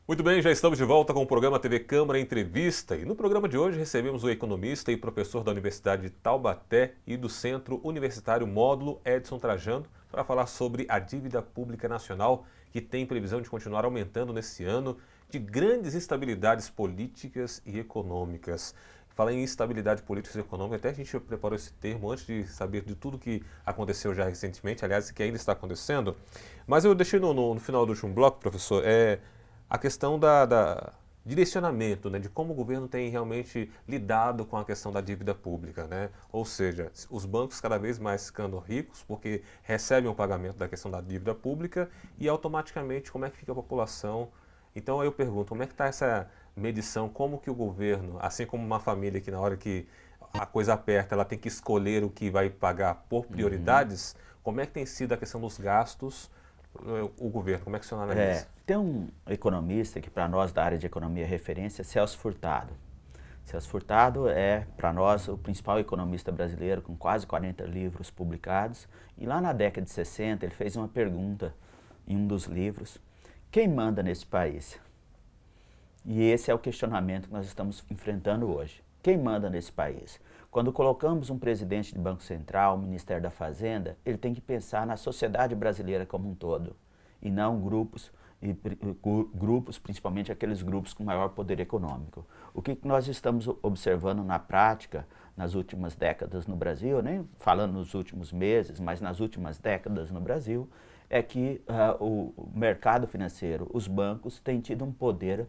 Muito bem, já estamos de volta com o programa TV Câmara Entrevista e no programa de hoje recebemos o economista e professor da Universidade de Taubaté e do Centro Universitário Módulo Edson Trajano para falar sobre a dívida pública nacional que tem previsão de continuar aumentando nesse ano de grandes instabilidades políticas e econômicas. Falar em instabilidade política e econômica, até a gente preparou esse termo antes de saber de tudo que aconteceu já recentemente, aliás, que ainda está acontecendo. Mas eu deixei no final do último bloco, professor, a questão da direcionamento, né, de como o governo tem realmente lidado com a questão da dívida pública, né? Ou seja, os bancos cada vez mais ficando ricos porque recebem o pagamento da questão da dívida pública e automaticamente como é que fica a população. Então eu pergunto, como é que está essa medição, como que o governo, assim como uma família que na hora que a coisa aperta, ela tem que escolher o que vai pagar por prioridades, como é que tem sido a questão dos gastos, o governo, como é que o senhor analisa? Tem um economista que para nós da área de economia é referência, Celso Furtado. Celso Furtado é, para nós, o principal economista brasileiro, com quase 40 livros publicados. E lá na década de 60, ele fez uma pergunta em um dos livros: quem manda nesse país? E esse é o questionamento que nós estamos enfrentando hoje. Quem manda nesse país? Quando colocamos um presidente de Banco Central, Ministério da Fazenda, ele tem que pensar na sociedade brasileira como um todo, e não grupos, principalmente aqueles grupos com maior poder econômico. O que nós estamos observando na prática, nas últimas décadas no Brasil, nem falando nos últimos meses, mas nas últimas décadas no Brasil, é que o mercado financeiro, os bancos, têm tido um poder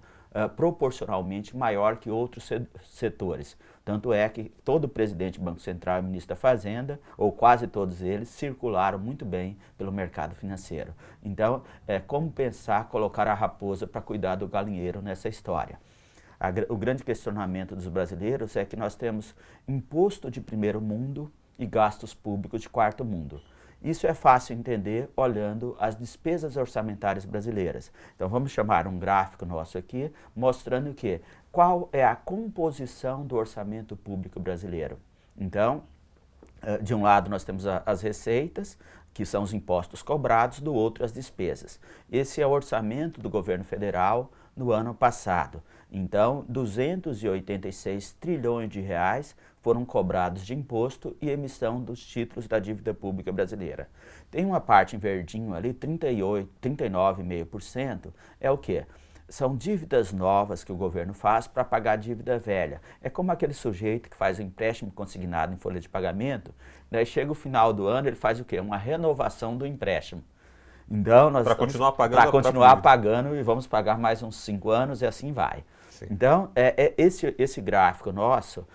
proporcionalmente maior que outros setores. Tanto é que todo presidente do Banco Central e ministro da Fazenda, ou quase todos eles, circularam muito bem pelo mercado financeiro. Então, como pensar colocar a raposa para cuidar do galinheiro nessa história? O grande questionamento dos brasileiros é que nós temos imposto de primeiro mundo e gastos públicos de quarto mundo. Isso é fácil entender olhando as despesas orçamentárias brasileiras. Então vamos chamar um gráfico nosso aqui, mostrando qual é a composição do orçamento público brasileiro. Então, de um lado nós temos as receitas, que são os impostos cobrados, do outro as despesas. Esse é o orçamento do governo federal no ano passado. Então, 286 trilhões de reais foram cobrados de imposto e emissão dos títulos da dívida pública brasileira. Tem uma parte em verdinho ali, 39,5%, é o quê? São dívidas novas que o governo faz para pagar a dívida velha. É como aquele sujeito que faz um empréstimo consignado em folha de pagamento, daí chega o final do ano, ele faz o quê? Uma renovação do empréstimo. Então, nós Para estamos continuar pagando para a continuar própria pagando e vamos pagar mais uns 5 anos e assim vai. Sim. Então, esse gráfico nosso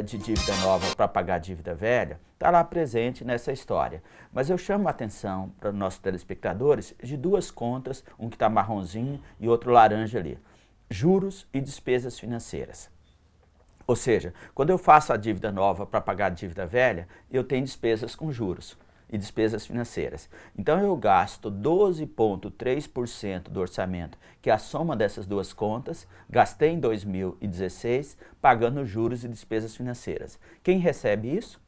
de dívida nova para pagar a dívida velha está lá presente nessa história. Mas eu chamo a atenção para os nossos telespectadores de duas contas, um que está marronzinho e outro laranja ali. Juros e despesas financeiras. Ou seja, quando eu faço a dívida nova para pagar a dívida velha, eu tenho despesas com juros e despesas financeiras. Então eu gasto 12,3% do orçamento, que é a soma dessas duas contas, gastei em 2016 pagando juros e despesas financeiras. Quem recebe isso?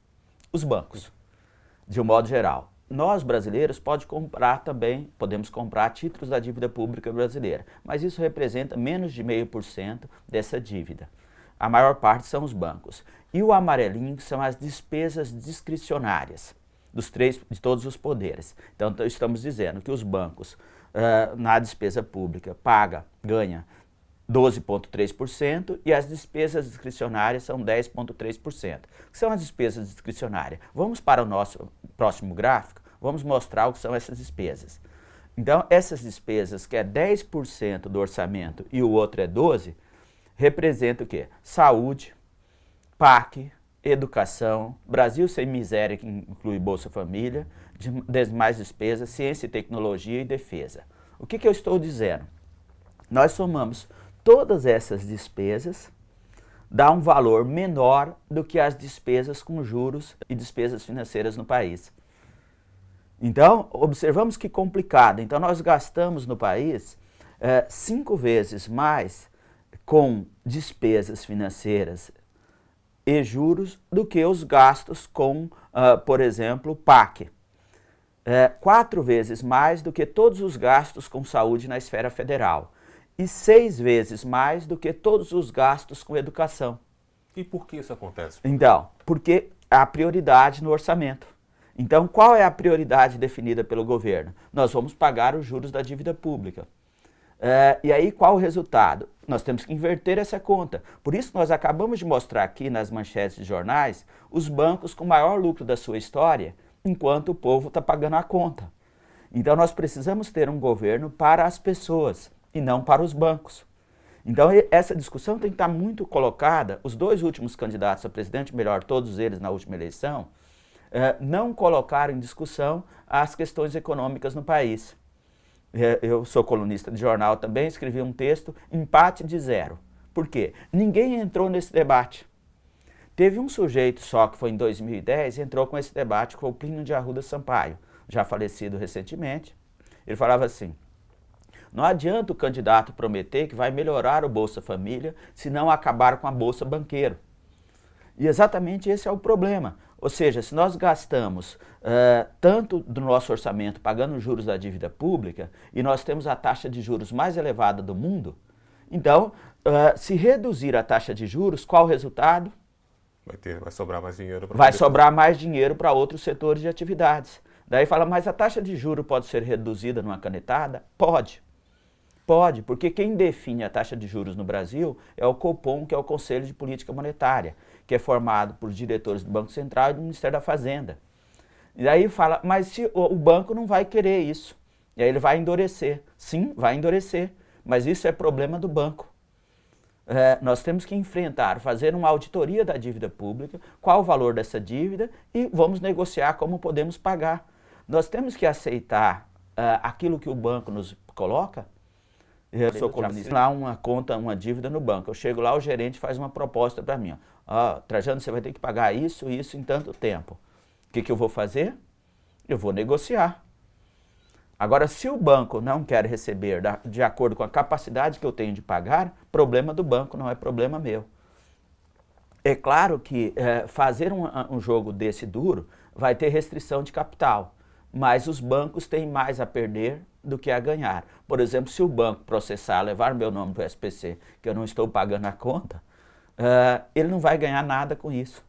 Os bancos, de um modo geral. Nós, brasileiros, podemos comprar títulos da dívida pública brasileira, mas isso representa menos de 0,5% dessa dívida. A maior parte são os bancos. E o amarelinho são as despesas discricionárias de todos os poderes. Então, estamos dizendo que os bancos, na despesa pública, ganha 12,3% e as despesas discricionárias são 10,3%. O que são as despesas discricionárias? Vamos para o nosso próximo gráfico, vamos mostrar o que são essas despesas. Então, essas despesas, que é 10% do orçamento e o outro é 12%, representa o quê? Saúde, PAC, educação, Brasil Sem Miséria, que inclui Bolsa Família, demais despesas, ciência e tecnologia e defesa. O que eu estou dizendo? Nós somamos todas essas despesas, dá um valor menor do que as despesas com juros e despesas financeiras no país. Então, observamos que complicado. Então, nós gastamos no país 5 vezes mais com despesas financeiras e juros do que os gastos com, por exemplo, PAC. 4 vezes mais do que todos os gastos com saúde na esfera federal. e 6 vezes mais do que todos os gastos com educação. E por que isso acontece? Então, porque há prioridade no orçamento. Então, qual é a prioridade definida pelo governo? Nós vamos pagar os juros da dívida pública. E aí, qual o resultado? Nós temos que inverter essa conta. Por isso, nós acabamos de mostrar aqui nas manchetes de jornais os bancos com maior lucro da sua história, enquanto o povo está pagando a conta. Então, nós precisamos ter um governo para as pessoas e não para os bancos. Então, essa discussão tem que estar muito colocada. Os 2 últimos candidatos a presidente, melhor, todos eles na última eleição, não colocaram em discussão as questões econômicas no país. Eu sou colunista de jornal também, escrevi um texto, empate de 0. Por quê? Ninguém entrou nesse debate. Teve um sujeito só, que foi em 2010, entrou com esse debate, que foi o Plínio de Arruda Sampaio, já falecido recentemente. Ele falava assim: não adianta o candidato prometer que vai melhorar o Bolsa Família se não acabar com a Bolsa Banqueiro. E exatamente esse é o problema. Ou seja, se nós gastamos tanto do nosso orçamento pagando os juros da dívida pública e nós temos a taxa de juros mais elevada do mundo, então, se reduzir a taxa de juros, qual o resultado? Vai sobrar mais dinheiro. Vai sobrar mais dinheiro para outros setores de atividades. Daí fala, mas a taxa de juros pode ser reduzida numa canetada? Pode. Pode, porque quem define a taxa de juros no Brasil é o Copom, que é o Conselho de Política Monetária, que é formado por diretores do Banco Central e do Ministério da Fazenda. E aí fala, mas se o banco não vai querer isso, e aí ele vai endurecer. Sim, vai endurecer, mas isso é problema do banco. Nós temos que enfrentar, fazer uma auditoria da dívida pública, qual o valor dessa dívida e vamos negociar como podemos pagar. Nós temos que aceitar aquilo que o banco nos coloca. Eu sou colunista, lá uma conta, uma dívida no banco. Eu chego lá, o gerente faz uma proposta para mim. Trajano, você vai ter que pagar isso em tanto tempo. O que eu vou fazer? Eu vou negociar. Agora, se o banco não quer receber de acordo com a capacidade que eu tenho de pagar, problema do banco, não é problema meu. É claro que fazer um jogo desse duro vai ter restrição de capital, mas os bancos têm mais a perder do que a ganhar. Por exemplo, se o banco processar, levar meu nome para o SPC, que eu não estou pagando a conta, ele não vai ganhar nada com isso.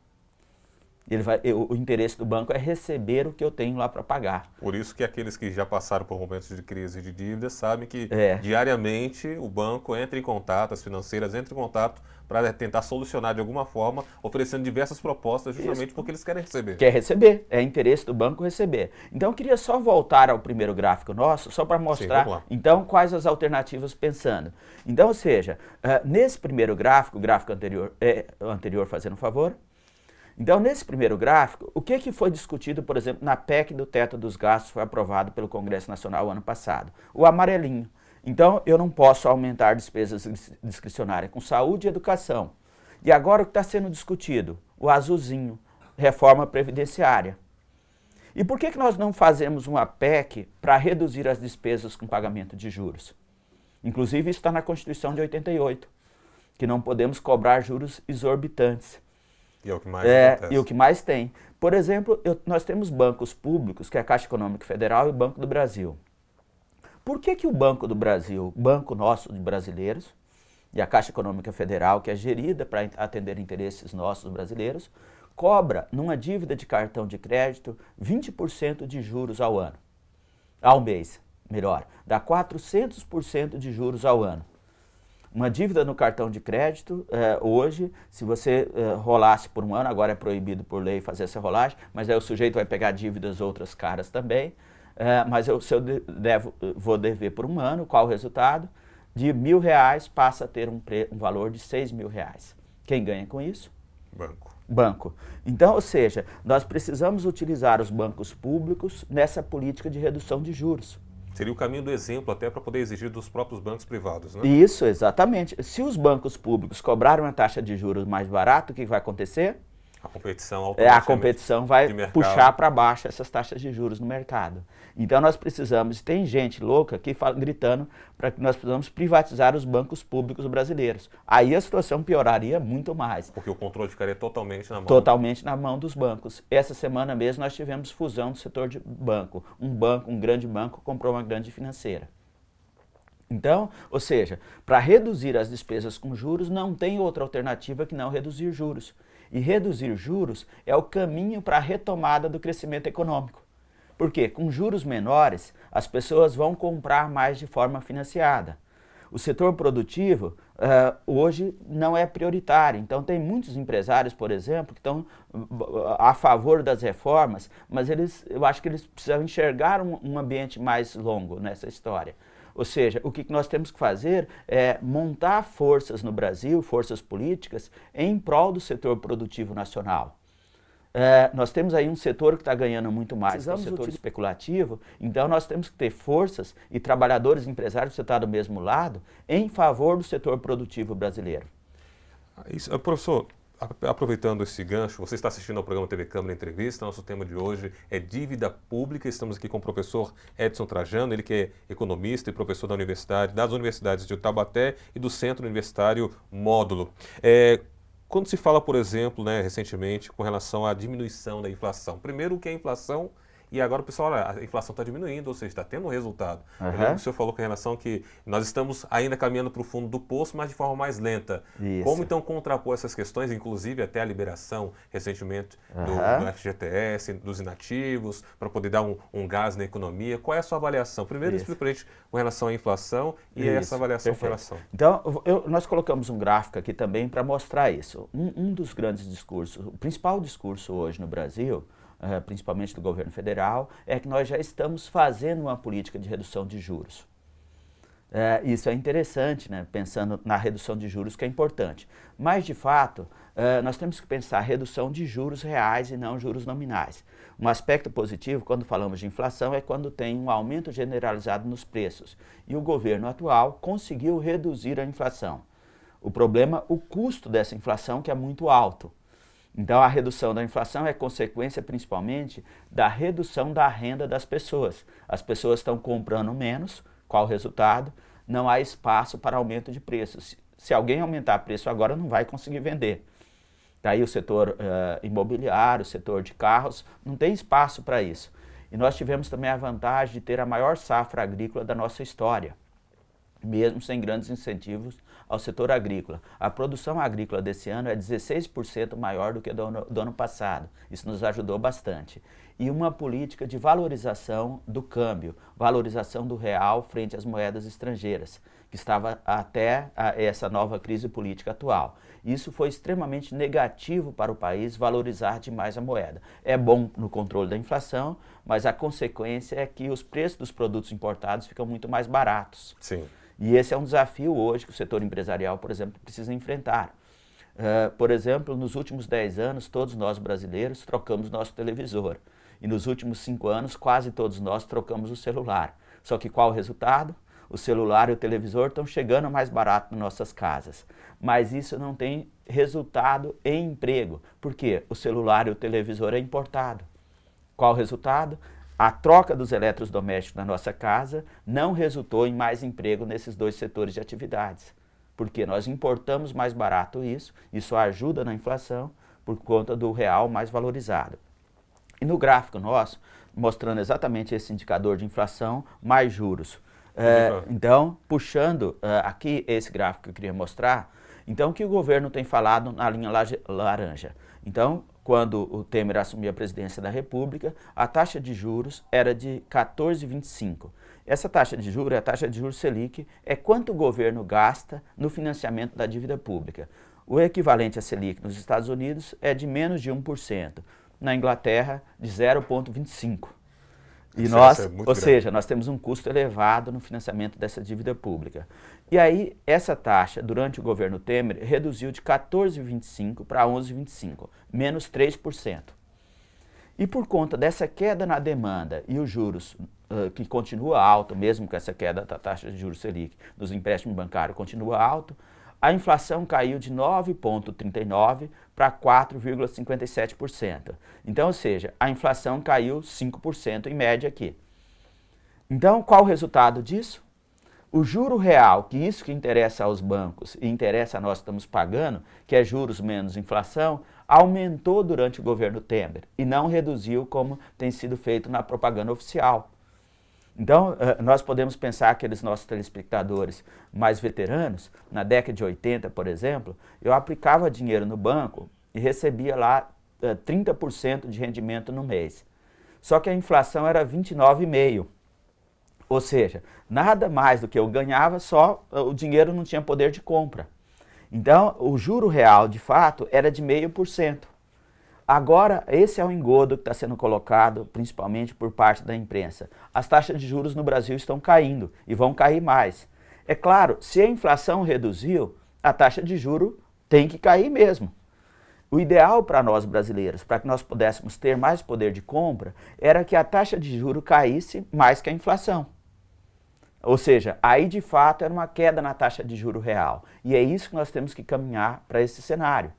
O interesse do banco é receber o que eu tenho lá para pagar. Por isso que aqueles que já passaram por momentos de crise e de dívida sabem que diariamente o banco entra em contato, as financeiras entram em contato para tentar solucionar de alguma forma, oferecendo diversas propostas justamente porque eles querem receber. Quer receber, é interesse do banco receber. Então eu queria só voltar ao primeiro gráfico nosso, só para mostrar então quais as alternativas pensando. Então, ou seja, nesse primeiro gráfico, o gráfico anterior fazendo um favor. Então, nesse primeiro gráfico, o que foi discutido, por exemplo, na PEC do teto dos gastos, foi aprovado pelo Congresso Nacional ano passado? O amarelinho. Então, eu não posso aumentar despesas discricionárias com saúde e educação. E agora o que está sendo discutido? O azulzinho, reforma previdenciária. E por que nós não fazemos uma PEC para reduzir as despesas com pagamento de juros? Inclusive, isso está na Constituição de 88, que não podemos cobrar juros exorbitantes. E é o que mais acontece. E o que mais tem. Por exemplo, nós temos bancos públicos, que é a Caixa Econômica Federal e o Banco do Brasil. Por que o Banco do Brasil, banco nosso de brasileiros, e a Caixa Econômica Federal, que é gerida para atender interesses nossos brasileiros, cobra numa dívida de cartão de crédito 20% de juros ao ano? Ao mês, melhor. Dá 400% de juros ao ano. Uma dívida no cartão de crédito, hoje, se você rolasse por um ano, agora é proibido por lei fazer essa rolagem, mas aí o sujeito vai pegar dívidas outras caras também, mas se eu vou dever por um ano, qual o resultado? De R$1.000 passa a ter um valor de R$6.000. Quem ganha com isso? Banco. Então, ou seja, nós precisamos utilizar os bancos públicos nessa política de redução de juros. Seria o caminho do exemplo até para poder exigir dos próprios bancos privados, né? Isso, exatamente. Se os bancos públicos cobrarem uma taxa de juros mais barata, o que vai acontecer? A competição A competição vai puxar para baixo essas taxas de juros no mercado. Então nós precisamos, tem gente louca aqui gritando para que nós precisamos privatizar os bancos públicos brasileiros. Aí a situação pioraria muito mais. Porque o controle ficaria totalmente na mão. Totalmente na mão dos bancos. Essa semana mesmo nós tivemos fusão do setor de banco. Um grande banco comprou uma grande financeira. Então, ou seja, para reduzir as despesas com juros, não tem outra alternativa que não reduzir juros. E reduzir juros é o caminho para a retomada do crescimento econômico. Por quê? Com juros menores, as pessoas vão comprar mais de forma financiada. O setor produtivo hoje não é prioritário, então tem muitos empresários, por exemplo, que estão a favor das reformas, mas eu acho que eles precisam enxergar um ambiente mais longo nessa história. Ou seja, o que nós temos que fazer é montar forças no Brasil, forças políticas, em prol do setor produtivo nacional. Nós temos aí um setor que está ganhando muito mais, que é o setor especulativo, então nós temos que ter forças e trabalhadores, empresários, você está do mesmo lado, em favor do setor produtivo brasileiro. Professor, aproveitando esse gancho, você está assistindo ao programa TV Câmara Entrevista, nosso tema de hoje é dívida pública, estamos aqui com o professor Edson Trajano, ele que é economista e professor das universidades de Taubaté e do Centro Universitário Módulo. Quando se fala, por exemplo, recentemente, com relação à diminuição da inflação, primeiro o que é inflação, e agora o pessoal, olha, a inflação está diminuindo, ou seja, está tendo um resultado. Eu lembro que o senhor falou com relação que nós estamos ainda caminhando para o fundo do poço, mas de forma mais lenta. Isso. Como então contrapor essas questões, inclusive até a liberação recentemente do FGTS, dos inativos, para poder dar um gás na economia? Qual é a sua avaliação? Primeiro explica para a gente com relação à inflação e essa avaliação com relação. Então, nós colocamos um gráfico aqui também para mostrar isso. Um dos grandes discursos, o principal discurso hoje no Brasil, principalmente do governo federal, é que nós já estamos fazendo uma política de redução de juros. Isso é interessante, né? Pensando na redução de juros, que é importante. Mas, de fato, nós temos que pensar redução de juros reais e não juros nominais. Um aspecto positivo, quando falamos de inflação, é quando tem um aumento generalizado nos preços. E o governo atual conseguiu reduzir a inflação. O problema, o custo dessa inflação, que é muito alto. Então, a redução da inflação é consequência, principalmente, da redução da renda das pessoas. As pessoas estão comprando menos, qual o resultado? Não há espaço para aumento de preços. Se alguém aumentar o preço agora, não vai conseguir vender. Daí o setor imobiliário, o setor de carros, não tem espaço para isso. E nós tivemos também a vantagem de ter a maior safra agrícola da nossa história, mesmo sem grandes incentivos ao setor agrícola. A produção agrícola desse ano é 16% maior do que do ano passado. Isso nos ajudou bastante. E uma política de valorização do câmbio, valorização do real frente às moedas estrangeiras, que estava até essa nova crise política atual. Isso foi extremamente negativo para o país, valorizar demais a moeda. É bom no controle da inflação, mas a consequência é que os preços dos produtos importados ficam muito mais baratos. Sim. E esse é um desafio hoje que o setor empresarial, por exemplo, precisa enfrentar. Por exemplo, nos últimos 10 anos, todos nós brasileiros trocamos nosso televisor. E nos últimos 5 anos, quase todos nós trocamos o celular. Só que qual o resultado? O celular e o televisor estão chegando mais barato nas nossas casas. Mas isso não tem resultado em emprego. Por quê? O celular e o televisor é importado. Qual o resultado? A troca dos eletrodomésticos na nossa casa não resultou em mais emprego nesses dois setores de atividades. Porque nós importamos mais barato isso ajuda na inflação por conta do real mais valorizado. E no gráfico nosso, mostrando exatamente esse indicador de inflação, mais juros. Então, puxando aqui esse gráfico que eu queria mostrar, então o que o governo tem falado na linha laranja? Então, quando o Temer assumiu a presidência da República, a taxa de juros era de 14,25. Essa taxa de juros, a taxa de juros Selic, é quanto o governo gasta no financiamento da dívida pública. O equivalente a Selic nos Estados Unidos é de menos de 1%, na Inglaterra de 0,25%. E nós, ou seja, nós temos um custo elevado no financiamento dessa dívida pública. E aí, essa taxa, durante o governo Temer, reduziu de 14,25 para 11,25, menos 3%. E por conta dessa queda na demanda e os juros, que continua alto, mesmo com essa queda da taxa de juros Selic, dos empréstimos bancários continua alto, a inflação caiu de 9,39% para 4,57%. Então, ou seja, a inflação caiu 5% em média aqui. Então, qual o resultado disso? O juro real, que isso que interessa aos bancos e interessa a nós que estamos pagando, que é juros menos inflação, aumentou durante o governo Temer e não reduziu como tem sido feito na propaganda oficial. Então, nós podemos pensar aqueles nossos telespectadores mais veteranos, na década de 80, por exemplo, eu aplicava dinheiro no banco e recebia lá 30% de rendimento no mês. Só que a inflação era 29,5%. Ou seja, nada mais do que eu ganhava, só o dinheiro não tinha poder de compra. Então, o juro real, de fato, era de 0,5%. Agora, esse é o engodo que está sendo colocado, principalmente por parte da imprensa. As taxas de juros no Brasil estão caindo e vão cair mais. É claro, se a inflação reduziu, a taxa de juros tem que cair mesmo. O ideal para nós brasileiros, para que nós pudéssemos ter mais poder de compra, era que a taxa de juros caísse mais que a inflação. Ou seja, aí de fato era uma queda na taxa de juro real. E é isso que nós temos que caminhar para esse cenário.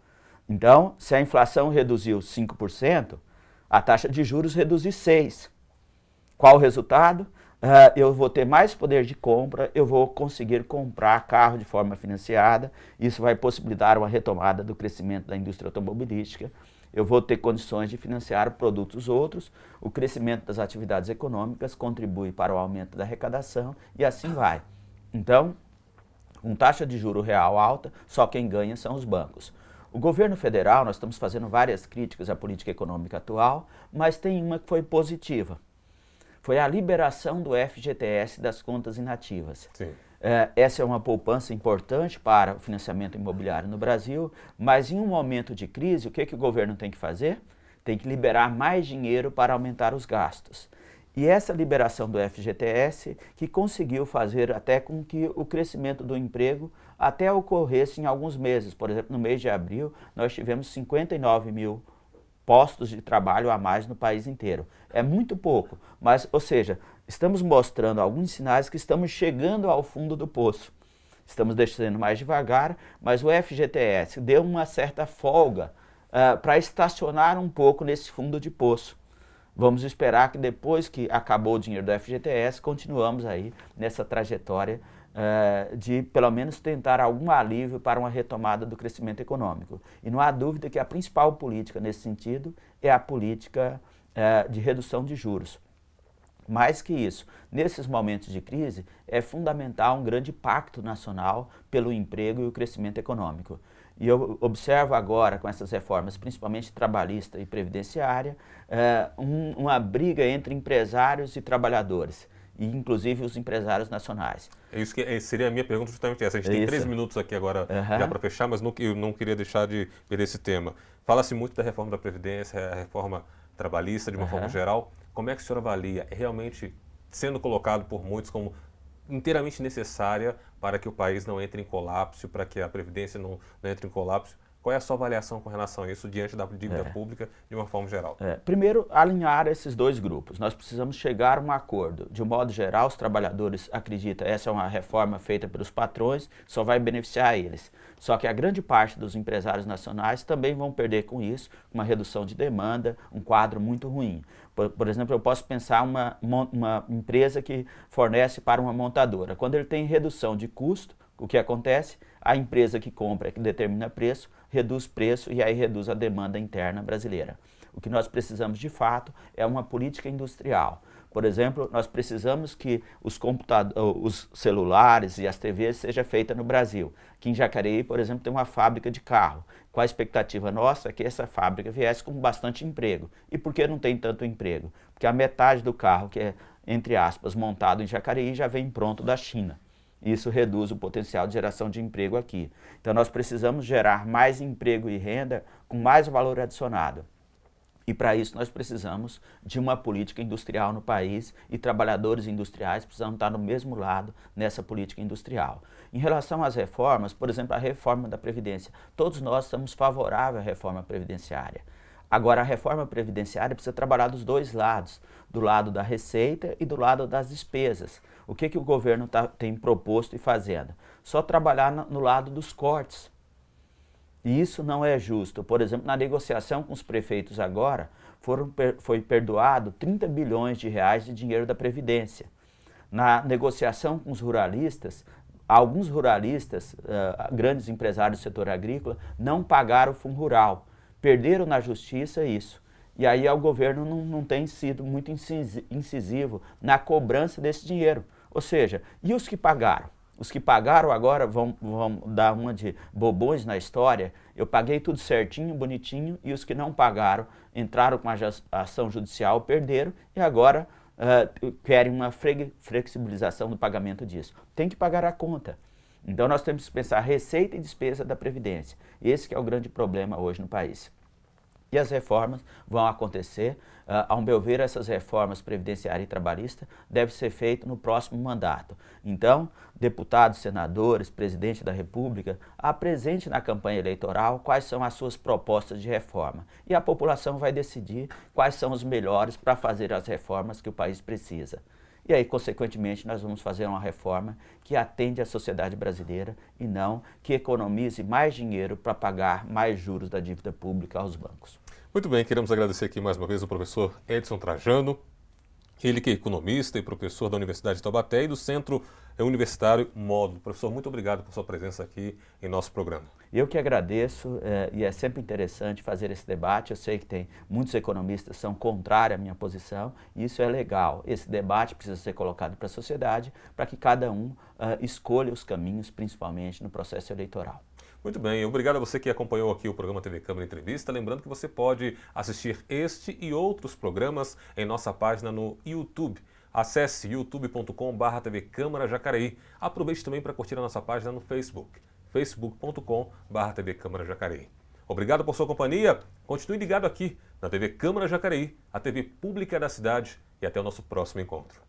Então, se a inflação reduziu 5%, a taxa de juros reduzir 6%. Qual o resultado? Eu vou ter mais poder de compra, eu vou conseguir comprar carro de forma financiada, isso vai possibilitar uma retomada do crescimento da indústria automobilística, eu vou ter condições de financiar produtos outros, o crescimento das atividades econômicas contribui para o aumento da arrecadação e assim vai. Então, com taxa de juro real alta, só quem ganha são os bancos. O governo federal, nós estamos fazendo várias críticas à política econômica atual, mas tem uma que foi positiva. Foi a liberação do FGTS das contas inativas. Essa é uma poupança importante para o financiamento imobiliário no Brasil, mas em um momento de crise, o que o governo tem que fazer? Tem que liberar mais dinheiro para aumentar os gastos. E essa liberação do FGTS que conseguiu fazer até com que o crescimento do emprego até ocorresse em alguns meses. Por exemplo, no mês de abril, nós tivemos 59 mil postos de trabalho a mais no país inteiro. É muito pouco, mas, ou seja, estamos mostrando alguns sinais que estamos chegando ao fundo do poço. Estamos descendo mais devagar, mas o FGTS deu uma certa folga para estacionar um pouco nesse fundo de poço. Vamos esperar que depois que acabou o dinheiro do FGTS, continuamos aí nessa trajetória de pelo menos tentar algum alívio para uma retomada do crescimento econômico. E não há dúvida que a principal política nesse sentido é a política de redução de juros. Mais que isso, nesses momentos de crise, é fundamental um grande pacto nacional pelo emprego e o crescimento econômico. E eu observo agora, com essas reformas, principalmente trabalhista e previdenciária, uma briga entre empresários e trabalhadores, e inclusive os empresários nacionais. É isso que seria a minha pergunta, justamente essa. A gente tem 3 minutos aqui agora já para fechar, mas eu não queria deixar de ver esse tema. Fala-se muito da reforma da Previdência, a reforma trabalhista de uma forma geral. Como é que o senhor avalia? É realmente sendo colocado por muitos como inteiramente necessária para que o país não entre em colapso, para que a Previdência não entre em colapso? Qual é a sua avaliação com relação a isso diante da dívida pública de uma forma geral? Primeiro, alinhar esses dois grupos. Nós precisamos chegar a um acordo. De um modo geral, os trabalhadores acreditam que essa é uma reforma feita pelos patrões, só vai beneficiar eles. Só que a grande parte dos empresários nacionais também vão perder com isso, uma redução de demanda, um quadro muito ruim. Por exemplo, eu posso pensar uma empresa que fornece para uma montadora. Quando ele tem redução de custo, o que acontece? A empresa que compra, que determina preço, reduz preço e aí reduz a demanda interna brasileira. O que nós precisamos de fato é uma política industrial. Por exemplo, nós precisamos que os celulares e as TVs sejam feitas no Brasil. Aqui em Jacareí, por exemplo, tem uma fábrica de carro. Qual a expectativa nossa? É que essa fábrica viesse com bastante emprego. E por que não tem tanto emprego? Porque a metade do carro que é, entre aspas, montado em Jacareí já vem pronto da China. Isso reduz o potencial de geração de emprego aqui. Então nós precisamos gerar mais emprego e renda com mais valor adicionado. E para isso nós precisamos de uma política industrial no país e trabalhadores industriais precisam estar no mesmo lado nessa política industrial. Em relação às reformas, por exemplo, a reforma da Previdência, todos nós estamos favoráveis à reforma previdenciária. Agora, a reforma previdenciária precisa trabalhar dos dois lados, do lado da receita e do lado das despesas. O que o governo tem proposto e fazendo? Só trabalhar no lado dos cortes. E isso não é justo. Por exemplo, na negociação com os prefeitos agora, foi perdoado 30 bilhões de reais de dinheiro da Previdência. Na negociação com os ruralistas, alguns ruralistas, grandes empresários do setor agrícola, não pagaram o Fundo Rural. Perderam na justiça isso. E aí o governo não tem sido muito incisivo na cobrança desse dinheiro. Ou seja, e os que pagaram? Os que pagaram agora vão dar uma de bobões na história. Eu paguei tudo certinho, bonitinho, e os que não pagaram entraram com a ação judicial, perderam, e agora querem uma flexibilização do pagamento disso. Tem que pagar a conta. Então nós temos que pensar receita e despesa da Previdência. Esse que é o grande problema hoje no país. E as reformas vão acontecer. Ao meu ver, essas reformas previdenciária e trabalhista devem ser feitas no próximo mandato. Então, deputados, senadores, presidente da República, apresente na campanha eleitoral quais são as suas propostas de reforma. E a população vai decidir quais são os melhores para fazer as reformas que o país precisa. E aí, consequentemente, nós vamos fazer uma reforma que atende à sociedade brasileira e não que economize mais dinheiro para pagar mais juros da dívida pública aos bancos. Muito bem, queremos agradecer aqui mais uma vez o professor Edson Trajano, ele que é economista e professor da Universidade de Taubaté e do Centro Universitário Módulo. Professor, muito obrigado por sua presença aqui em nosso programa. Eu que agradeço e é sempre interessante fazer esse debate. Eu sei que tem muitos economistas que são contrários à minha posição e isso é legal. Esse debate precisa ser colocado para a sociedade para que cada um escolha os caminhos, principalmente no processo eleitoral. Muito bem, obrigado a você que acompanhou aqui o programa TV Câmara Entrevista. Lembrando que você pode assistir este e outros programas em nossa página no YouTube. Acesse youtube.com/TV Câmara Jacareí. Aproveite também para curtir a nossa página no Facebook, facebook.com/TV Câmara Jacareí. Obrigado por sua companhia. Continue ligado aqui na TV Câmara Jacareí, a TV pública da cidade, e até o nosso próximo encontro.